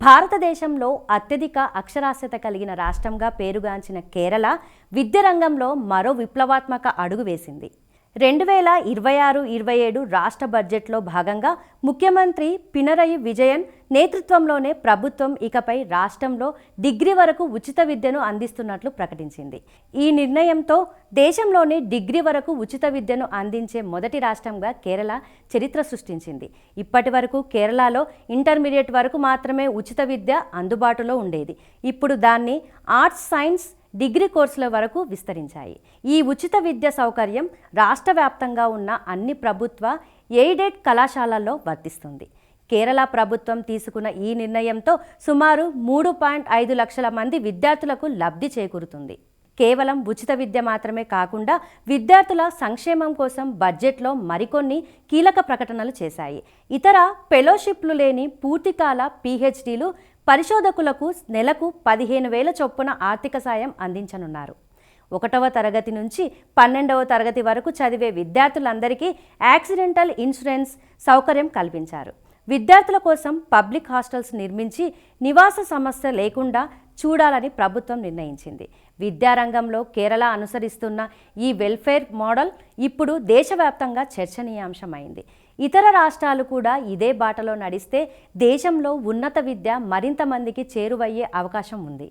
భారతదేశంలో అత్యధిక అక్షరాస్యత కలిగిన రాష్ట్రంగా పేరుగాంచిన కేరళ విద్య రంగంలో మరో విప్లవాత్మక అడుగు వేసింది. 2026-27 రాష్ట్ర బడ్జెట్లో భాగంగా ముఖ్యమంత్రి పినరయి విజయన్ నేతృత్వంలోనే ప్రభుత్వం ఇకపై రాష్ట్రంలో డిగ్రీ వరకు ఉచిత విద్యను అందిస్తున్నట్లు ప్రకటించింది. ఈ నిర్ణయంతో దేశంలోనే డిగ్రీ వరకు ఉచిత విద్యను అందించే మొదటి రాష్ట్రంగా కేరళ చరిత్ర సృష్టించింది. ఇప్పటి వరకు కేరళలో ఇంటర్మీడియట్ వరకు మాత్రమే ఉచిత విద్య అందుబాటులో ఉండేది. ఇప్పుడు దాన్ని ఆర్ట్స్, సైన్స్, డిగ్రీ కోర్సుల వరకు విస్తరించాయి. ఈ ఉచిత విద్య సౌకర్యం రాష్ట్ర వ్యాప్తంగా ఉన్న అన్ని ప్రభుత్వ ఎయిడెడ్ కళాశాలల్లో వర్తిస్తుంది. కేరళ ప్రభుత్వం తీసుకున్న ఈ నిర్ణయంతో సుమారు 3.5 లక్షల మంది విద్యార్థులకు లబ్ధి చేకూరుతుంది. కేవలం ఉచిత విద్య మాత్రమే కాకుండా విద్యార్థుల సంక్షేమం కోసం బడ్జెట్లో మరికొన్ని కీలక ప్రకటనలు చేశాయి. ఇతర ఫెలోషిప్లు లేని పూర్తికాల పీహెచ్డీలు పరిశోధకులకు నెలకు 15,000 చొప్పున ఆర్థిక సాయం అందించనున్నారు. 1వ తరగతి నుంచి 12వ తరగతి వరకు చదివే విద్యార్థులందరికీ యాక్సిడెంటల్ ఇన్సూరెన్స్ సౌకర్యం కల్పించారు. విద్యార్థుల కోసం పబ్లిక్ హాస్టల్స్ నిర్మించి నివాస సమస్య లేకుండా చూడాలని ప్రభుత్వం నిర్ణయించింది. విద్యారంగంలో కేరళ అనుసరిస్తున్న ఈ వెల్ఫేర్ మోడల్ ఇప్పుడు దేశవ్యాప్తంగా చర్చనీయాంశమైంది. ఇతర రాష్ట్రాలు కూడా ఇదే బాటలో నడిస్తే దేశంలో ఉన్నత విద్య మరింత మందికి చేరువయ్యే అవకాశం ఉంది.